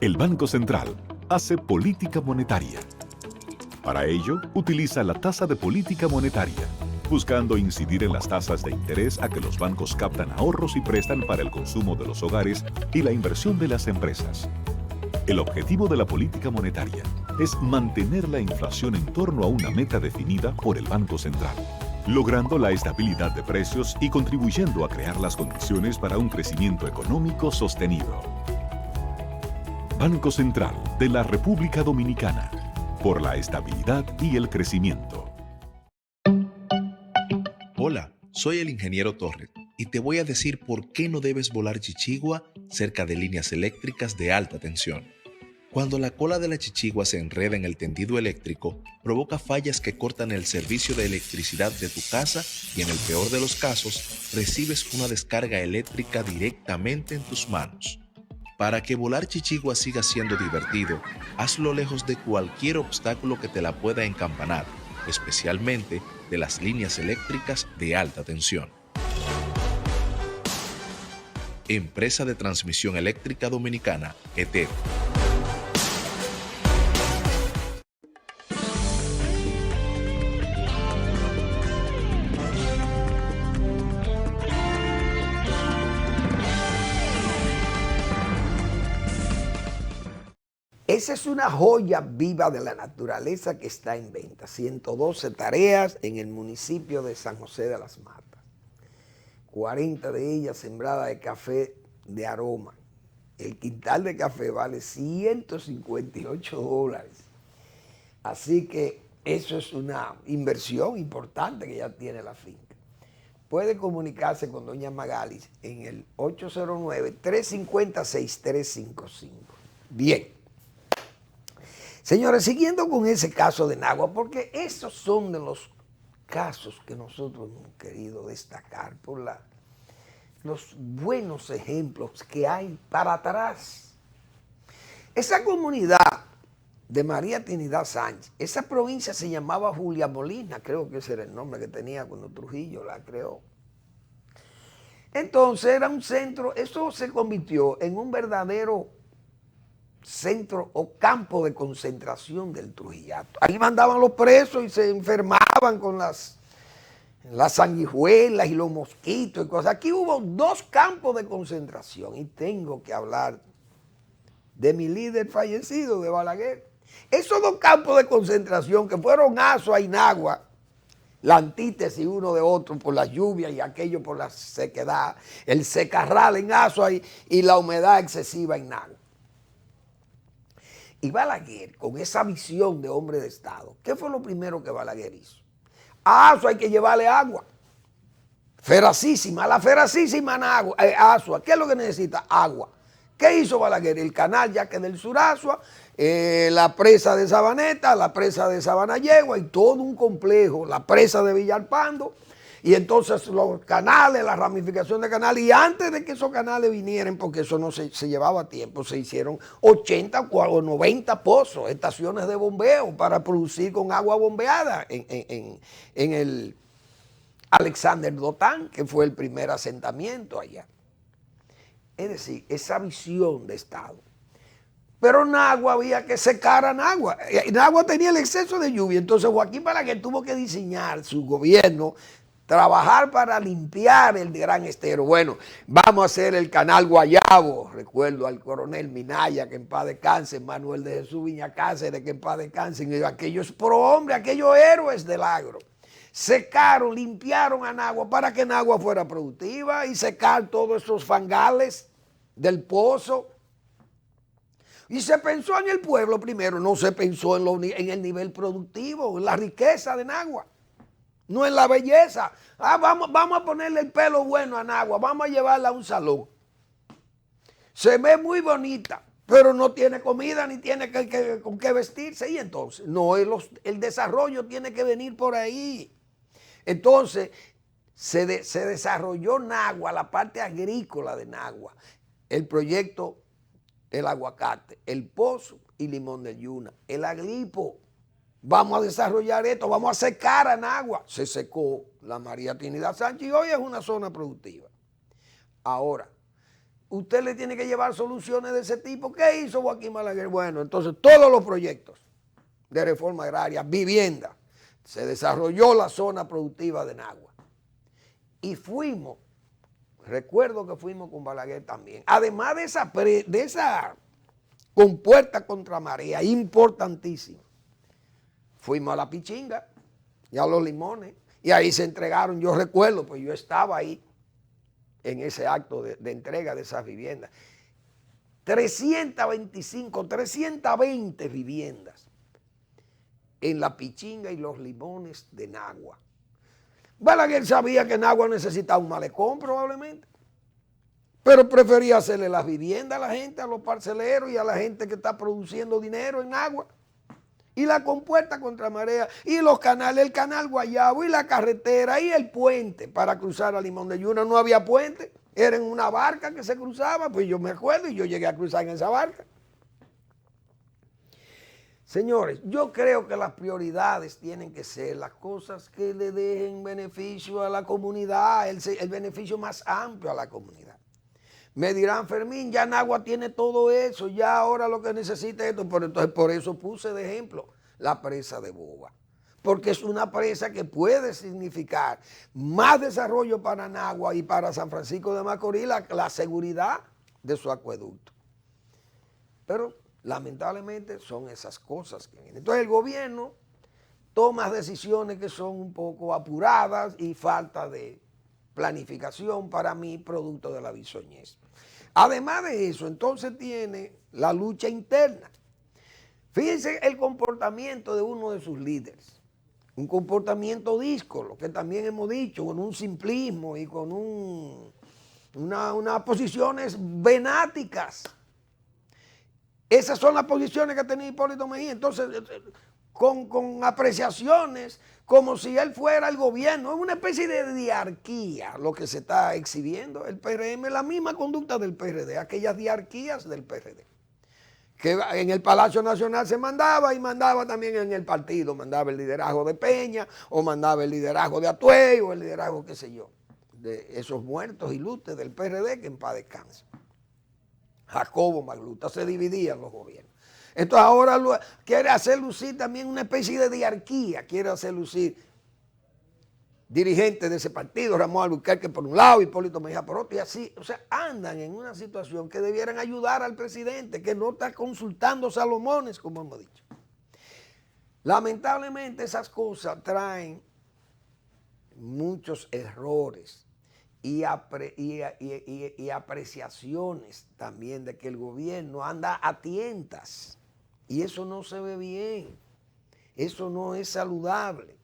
El Banco Central hace política monetaria. Para ello, utiliza la tasa de política monetaria, buscando incidir en las tasas de interés a que los bancos captan ahorros y prestan para el consumo de los hogares y la inversión de las empresas. El objetivo de la política monetaria es mantener la inflación en torno a una meta definida por el Banco Central, logrando la estabilidad de precios y contribuyendo a crear las condiciones para un crecimiento económico sostenido. Banco Central de la República Dominicana, por la estabilidad y el crecimiento. Hola, soy el ingeniero Torres y te voy a decir por qué no debes volar chichigua cerca de líneas eléctricas de alta tensión. Cuando la cola de la chichigua se enreda en el tendido eléctrico, provoca fallas que cortan el servicio de electricidad de tu casa y en el peor de los casos, recibes una descarga eléctrica directamente en tus manos. Para que volar chichigua siga siendo divertido, hazlo lejos de cualquier obstáculo que te la pueda encampanar, especialmente de las líneas eléctricas de alta tensión. Empresa de Transmisión Eléctrica Dominicana, ETED. Esa es una joya viva de la naturaleza que está en venta. 112 hectáreas en el municipio de San José de las Matas. 40 de ellas sembradas de café de aroma. El quintal de café vale $158. Así que eso es una inversión importante que ya tiene la finca. Puede comunicarse con doña Magalis en el 809-350-6355. Bien. Señores, siguiendo con ese caso de Nagua, porque esos son de los casos que nosotros hemos querido destacar por los buenos ejemplos que hay para atrás. Esa comunidad de María Trinidad Sánchez. Esa provincia se llamaba Julia Molina, creo que ese era el nombre que tenía cuando Trujillo la creó. Entonces era un centro, eso se convirtió en un verdadero centro o campo de concentración del Trujillato. Ahí mandaban los presos y se enfermaban con las sanguijuelas y los mosquitos y cosas. Aquí hubo 2 campos de concentración y tengo que hablar de mi líder fallecido, de Balaguer. Esos 2 campos de concentración que fueron Azua y Nagua, la antítesis uno de otro por la lluvia y aquello por la sequedad, el secarral en Azua y la humedad excesiva en Nagua. Y Balaguer, con esa visión de hombre de Estado, ¿qué fue lo primero que Balaguer hizo? A Azua hay que llevarle agua. Feracísima, la feracísima Azua, ¿qué es lo que necesita? Agua. ¿Qué hizo Balaguer? El canal Yaque del Sur Azua, la presa de Sabaneta, la presa de Sabanayegua y todo un complejo, la presa de Villalpando, y entonces los canales, la ramificación de canales, y antes de que esos canales vinieran, porque eso no se llevaba tiempo, se hicieron 80 o 90 pozos, estaciones de bombeo para producir con agua bombeada en el Alexander Dotán, que fue el primer asentamiento allá. Es decir, esa visión de Estado. Pero Nagua había que secar a Nagua. Nagua tenía el exceso de lluvia, entonces Joaquín Balaguer tuvo que diseñar su gobierno, trabajar para limpiar el Gran Estero. Bueno, vamos a hacer el canal Guayabo. Recuerdo al coronel Minaya, que en paz descanse, Manuel de Jesús Viña Cáceres, que en paz descanse, aquellos prohombres, aquellos héroes del agro. Secaron, limpiaron a Nagua para que Nagua fuera productiva y secar todos esos fangales del pozo. Y se pensó en el pueblo primero, no se pensó en el nivel productivo, en la riqueza de Nagua. No en la belleza. Vamos a ponerle el pelo bueno a Nagua, vamos a llevarla a un salón. Se ve muy bonita, pero no tiene comida ni tiene con qué vestirse. Y entonces, no, el desarrollo tiene que venir por ahí. Entonces, se desarrolló Nagua, la parte agrícola de Nagua, el proyecto El Aguacate, el Pozo y Limón del Yuna, el Aglipo. Vamos a desarrollar esto, vamos a secar a Nagua. Se secó la María Trinidad Sánchez y hoy es una zona productiva. Ahora, usted le tiene que llevar soluciones de ese tipo. ¿Qué hizo Joaquín Balaguer? Bueno, entonces todos los proyectos de reforma agraria, vivienda, se desarrolló la zona productiva de Nagua. Y fuimos, recuerdo que fuimos con Balaguer también, además de esa compuerta contra marea importantísima. Fuimos a la Pichinga y a los Limones y ahí se entregaron, yo recuerdo, pues yo estaba ahí en ese acto de entrega de esas viviendas. 320 viviendas en la Pichinga y los Limones de Nagua. Balaguer sabía que Nagua necesitaba un malecón probablemente, pero prefería hacerle las viviendas a la gente, a los parceleros y a la gente que está produciendo dinero en Nagua. Y la compuerta contra marea, y los canales, el canal Guayabo, y la carretera, y el puente para cruzar a Limón de Yuna. No había puente, era en una barca que se cruzaba, pues yo me acuerdo y yo llegué a cruzar en esa barca. Señores, yo creo que las prioridades tienen que ser las cosas que le dejen beneficio a la comunidad, el beneficio más amplio a la comunidad. Me dirán, Fermín, ya Nagua tiene todo eso, ya ahora lo que necesita es esto. Pero entonces por eso puse de ejemplo la presa de Boba. Porque es una presa que puede significar más desarrollo para Nagua y para San Francisco de Macorís, la seguridad de su acueducto. Pero lamentablemente son esas cosas que vienen. Entonces el gobierno toma decisiones que son un poco apuradas y falta de planificación, para mí, producto de la bisoñez. Además de eso, entonces tiene la lucha interna. Fíjense el comportamiento de uno de sus líderes, un comportamiento díscolo, que también hemos dicho, con un simplismo y con unas posiciones venáticas. Esas son las posiciones que tenía Hipólito Mejía. Entonces, con apreciaciones como si él fuera el gobierno. Es una especie de diarquía lo que se está exhibiendo. El PRM, la misma conducta del PRD, aquellas diarquías del PRD, que en el Palacio Nacional se mandaba y mandaba también en el partido, mandaba el liderazgo de Peña o mandaba el liderazgo de Atuey o el liderazgo, qué sé yo, de esos muertos ilustres del PRD que en paz descansen. Jacobo Magluta, se dividían los gobiernos. Entonces ahora quiere hacer lucir también una especie de diarquía, quiere hacer lucir dirigentes de ese partido, Ramón Albuquerque por un lado, Hipólito Mejía por otro, y así, o sea, andan en una situación que debieran ayudar al presidente, que no está consultando Salomones, como hemos dicho. Lamentablemente esas cosas traen muchos errores y apreciaciones también de que el gobierno anda a tientas, y eso no se ve bien, eso no es saludable.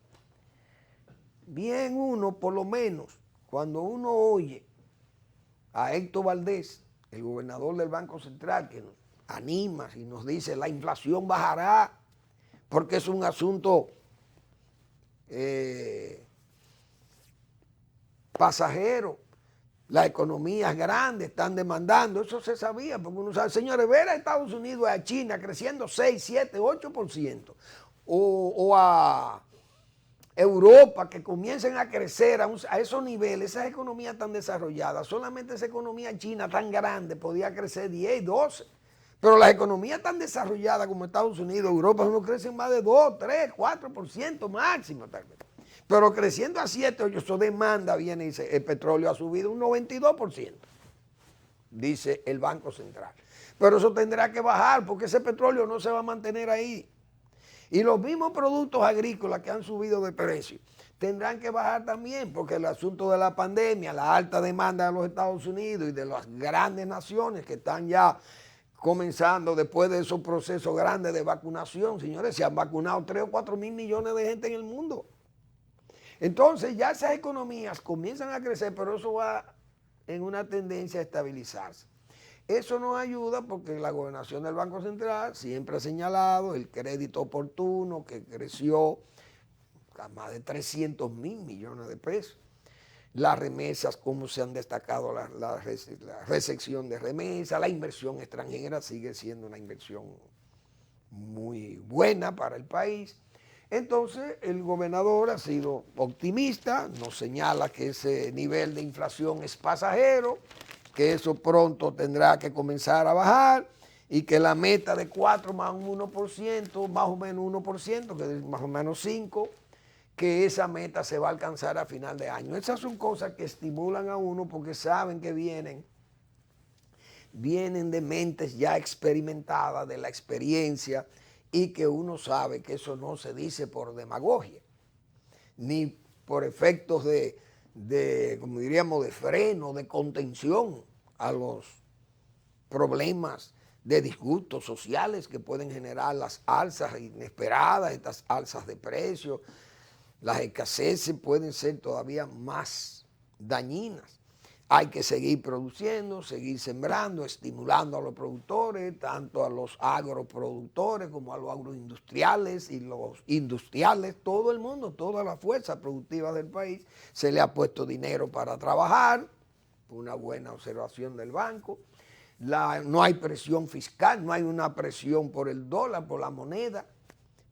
Bien uno, por lo menos, cuando uno oye a Héctor Valdés, el gobernador del Banco Central, que nos anima y nos dice la inflación bajará porque es un asunto pasajero, las economías grandes están demandando, eso se sabía, porque uno sabe, señores, ver a Estados Unidos, a China creciendo 6, 7, 8%, o a Europa, que comiencen a crecer a esos niveles, esas economías tan desarrolladas, solamente esa economía china tan grande podía crecer 10, 12, pero las economías tan desarrolladas como Estados Unidos, Europa, no crecen más de 2, 3, 4% máximo tal vez. Pero creciendo a 7, 8, eso demanda, viene y dice, el petróleo ha subido un 92%, dice el Banco Central. Pero eso tendrá que bajar porque ese petróleo no se va a mantener ahí. Y los mismos productos agrícolas que han subido de precio tendrán que bajar también, porque el asunto de la pandemia, la alta demanda de los Estados Unidos y de las grandes naciones que están ya comenzando después de esos procesos grandes de vacunación, señores, se han vacunado 3 o 4 mil millones de gente en el mundo. Entonces ya esas economías comienzan a crecer, pero eso va en una tendencia a estabilizarse. Eso nos ayuda porque la gobernación del Banco Central siempre ha señalado el crédito oportuno que creció a más de 300 mil millones de pesos. Las remesas, como se han destacado la recepción de remesas, la inversión extranjera sigue siendo una inversión muy buena para el país. Entonces el gobernador ha sido optimista, nos señala que ese nivel de inflación es pasajero, que eso pronto tendrá que comenzar a bajar y que la meta de 4 más un 1%, más o menos 1%, que es más o menos 5%, que esa meta se va a alcanzar a final de año. Esas son cosas que estimulan a uno porque saben que vienen de mentes ya experimentadas, de la experiencia, y que uno sabe que eso no se dice por demagogia, ni por efectos como diríamos, de freno, de contención a los problemas de disgustos sociales que pueden generar las alzas inesperadas, estas alzas de precios. Las escaseces pueden ser todavía más dañinas. Hay que seguir produciendo, seguir sembrando, estimulando a los productores, tanto a los agroproductores como a los agroindustriales y los industriales, todo el mundo, toda la fuerza productiva del país, se le ha puesto dinero para trabajar, una buena observación del banco. No hay presión fiscal, no hay una presión por el dólar, por la moneda,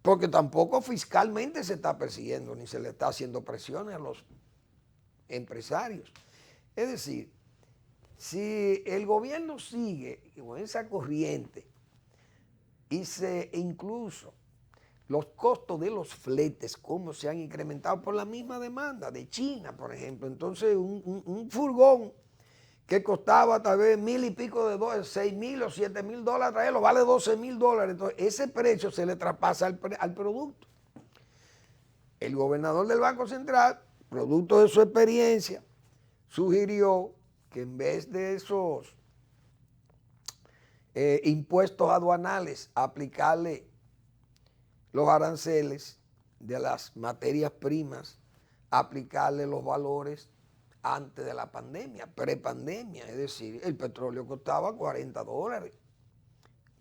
porque tampoco fiscalmente se está persiguiendo, ni se le está haciendo presiones a los empresarios. Es decir, si el gobierno sigue con esa corriente y incluso los costos de los fletes, como se han incrementado por la misma demanda de China, por ejemplo, entonces un furgón que costaba tal vez $1,000 y pico de dólares, 6,000 o 7,000 dólares traerlo, vale 12,000 dólares. Entonces ese precio se le traspasa al producto. El gobernador del Banco Central, producto de su experiencia, sugirió que en vez de esos impuestos aduanales, aplicarle los aranceles de las materias primas, aplicarle los valores antes de la pandemia, prepandemia, es decir, el petróleo costaba $40,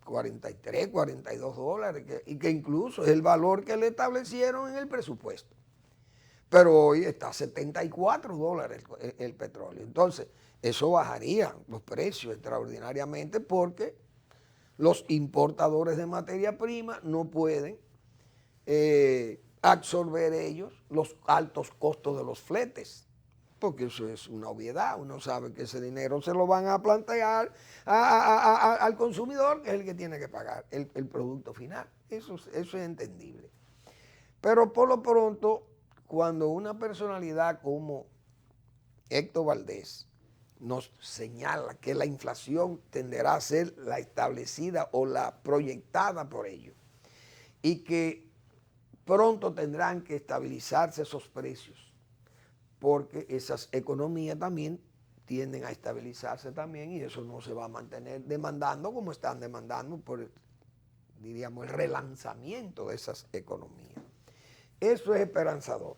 43, 42 dólares, y que incluso es el valor que le establecieron en el presupuesto. Pero hoy está a 74 dólares el petróleo. Entonces, eso bajaría los precios extraordinariamente porque Los importadores de materia prima no pueden absorber ellos los altos costos de los fletes, porque eso es una obviedad. Uno sabe que ese dinero se lo van a plantear al consumidor, que es el que tiene que pagar el producto final. Eso es entendible. Pero por lo pronto, cuando una personalidad como Héctor Valdés nos señala que la inflación tenderá a ser la establecida o la proyectada por ellos, y que pronto tendrán que estabilizarse esos precios, porque esas economías también tienden a estabilizarse también, y eso no se va a mantener demandando como están demandando por, diríamos, el relanzamiento de esas economías. Eso es esperanzador,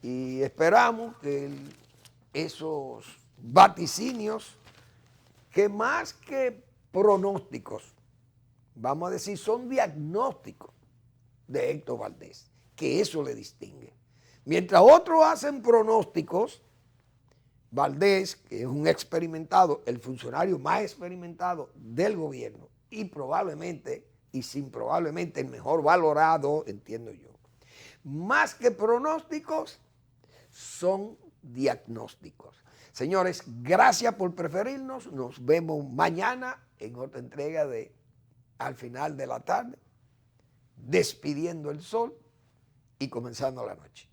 y esperamos que esos vaticinios, que más que pronósticos, vamos a decir, son diagnósticos de Héctor Valdés, que eso le distingue. Mientras otros hacen pronósticos, Valdés, que es un experimentado, el funcionario más experimentado del gobierno, y probablemente, y sin probablemente el mejor valorado, entiendo yo, más que pronósticos, son diagnósticos. Señores, gracias por preferirnos. Nos vemos mañana en otra entrega de Al Final de la Tarde, despidiendo el sol y comenzando la noche.